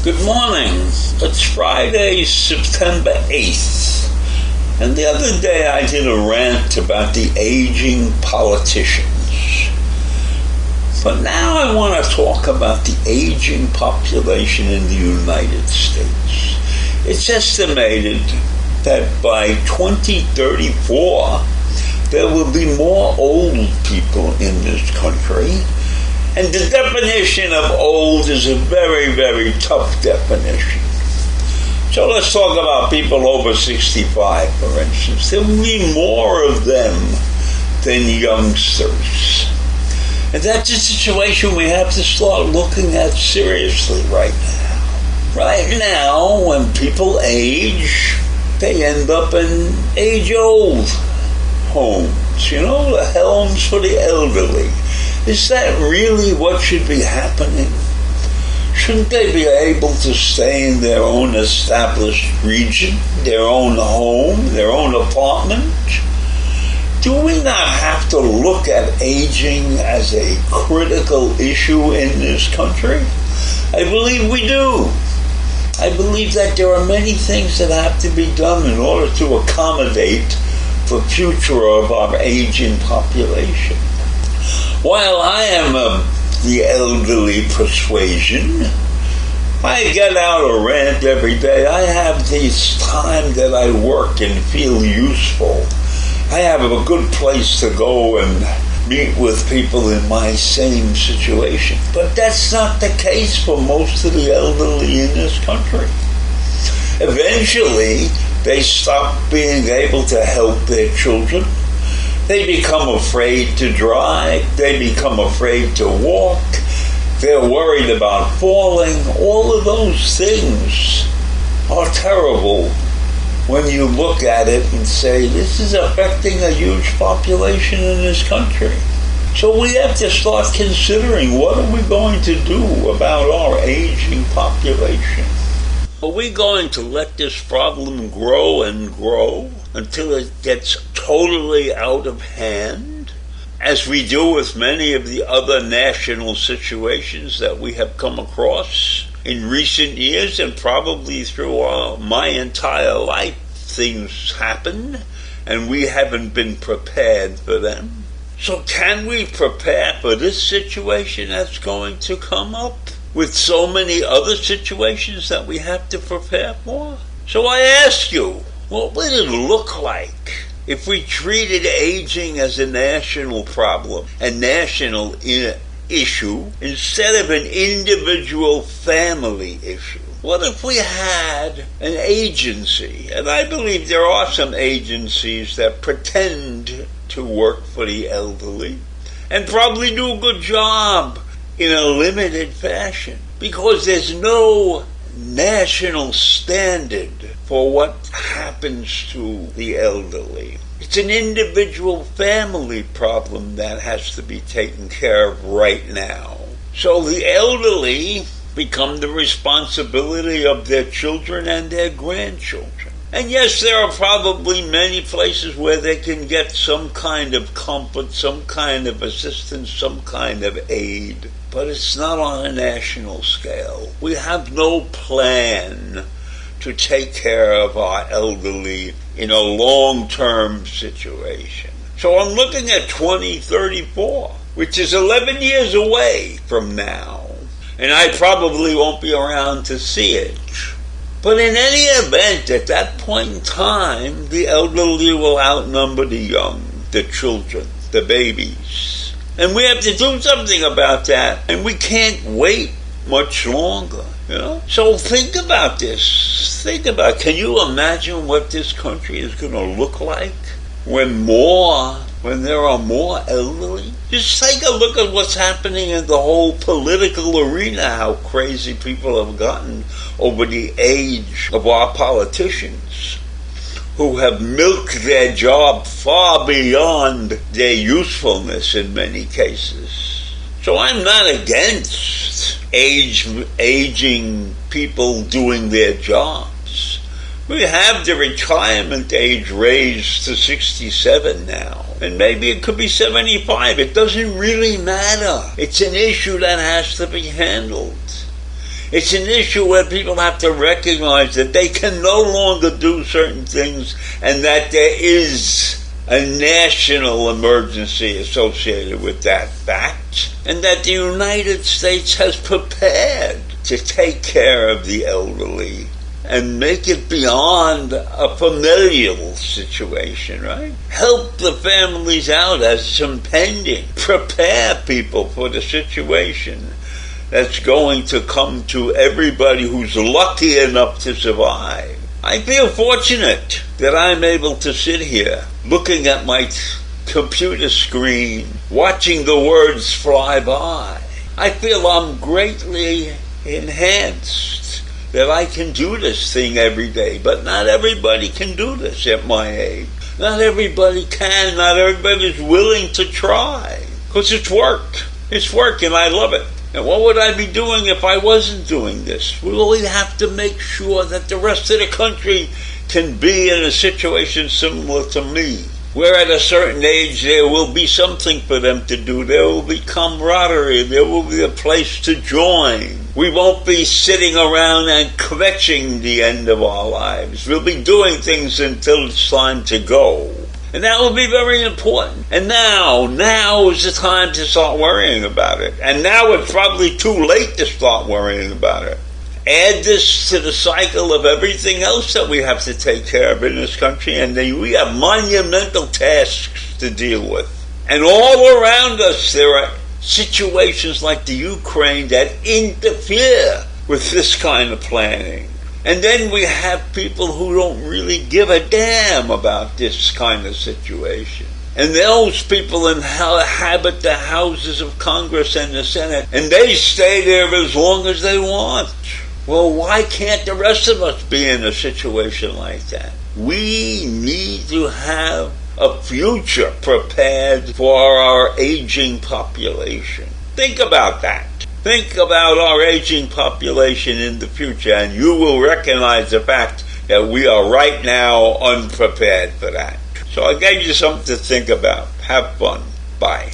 Good morning. It's Friday, September 8th. And the other day I did a rant about the aging politicians. But now I want to talk about the aging population in the United States. It's estimated that by 2034 there will be more old people in this country. And the definition of old is a very, very tough definition. So let's talk about people over 65, for instance. There will be more of them than youngsters. And that's a situation we have to start looking at seriously right now. Right now, when people age, they end up in age-old homes, the homes for the elderly. Is that really what should be happening? Shouldn't they be able to stay in their own established region, their own home, their own apartment? Do we not have to look at aging as a critical issue in this country? I believe we do. I believe that there are many things that have to be done in order to accommodate the future of our aging population. While I am the elderly persuasion, I get out a rant every day. I have this time that I work and feel useful. I have a good place to go and meet with people in my same situation. But that's not the case for most of the elderly in this country. Eventually, they stop being able to help their children. They become afraid to drive. They become afraid to walk. They're worried about falling. All of those things are terrible when you look at it and say, this is affecting a huge population in this country. So we have to start considering, what are we going to do about our aging population? Are we going to let this problem grow and grow until it gets totally out of hand, as we do with many of the other national situations that we have come across in recent years, and probably through my entire life? Things happen and we haven't been prepared for them. So can we prepare for this situation that's going to come up with so many other situations that we have to prepare for? So I ask you, what would it look like if we treated aging as a national problem, a national issue, instead of an individual family issue? What if we had an agency, and I believe there are some agencies that pretend to work for the elderly and probably do a good job in a limited fashion, because there's no national standard for what happens to the elderly. It's an individual family problem that has to be taken care of right now. So the elderly become the responsibility of their children and their grandchildren. And yes, there are probably many places where they can get some kind of comfort, some kind of assistance, some kind of aid, but it's not on a national scale. We have no plan to take care of our elderly in a long-term situation. So I'm looking at 2034, which is 11 years away from now. And I probably won't be around to see it. But in any event, at that point in time, the elderly will outnumber the young, the children, the babies. And we have to do something about that. And we can't wait much longer, So think about this. Can you imagine what this country is going to look like when more when there are more elderly? Just take a look at what's happening in the whole political arena, how crazy people have gotten over the age of our politicians, who have milked their job far beyond their usefulness in many cases. So I'm not against aging people doing their jobs. We have the retirement age raised to 67 now, and maybe it could be 75. It doesn't really matter. It's an issue that has to be handled. It's an issue where people have to recognize that they can no longer do certain things and that there is a national emergency associated with that fact, and that the United States has prepared to take care of the elderly and make it beyond a familial situation, right? Help the families out as it's impending. Prepare people for the situation that's going to come to everybody who's lucky enough to survive. I feel fortunate that I'm able to sit here looking at my computer screen, watching the words fly by. I feel I'm greatly enhanced that I can do this thing every day, but not everybody can do this at my age. Not everybody can, not everybody's willing to try, because it's work. It's work and I love it. And what would I be doing if I wasn't doing this? We really have to make sure that the rest of the country can be in a situation similar to me, where at a certain age there will be something for them to do. There will be camaraderie. There will be a place to join. We won't be sitting around and kvetching the end of our lives. We'll be doing things until it's time to go. And that will be very important. And now is the time to start worrying about it. And now it's probably too late to start worrying about it. Add this to the cycle of everything else that we have to take care of in this country, and then we have monumental tasks to deal with. And all around us there are situations like the Ukraine that interfere with this kind of planning. And then we have people who don't really give a damn about this kind of situation. And those people inhabit the houses of Congress and the Senate, and they stay there as long as they want. Well, why can't the rest of us be in a situation like that? We need to have a future prepared for our aging population. Think about that. Think about our aging population in the future, and you will recognize the fact that we are right now unprepared for that. So I gave you something to think about. Have fun. Bye.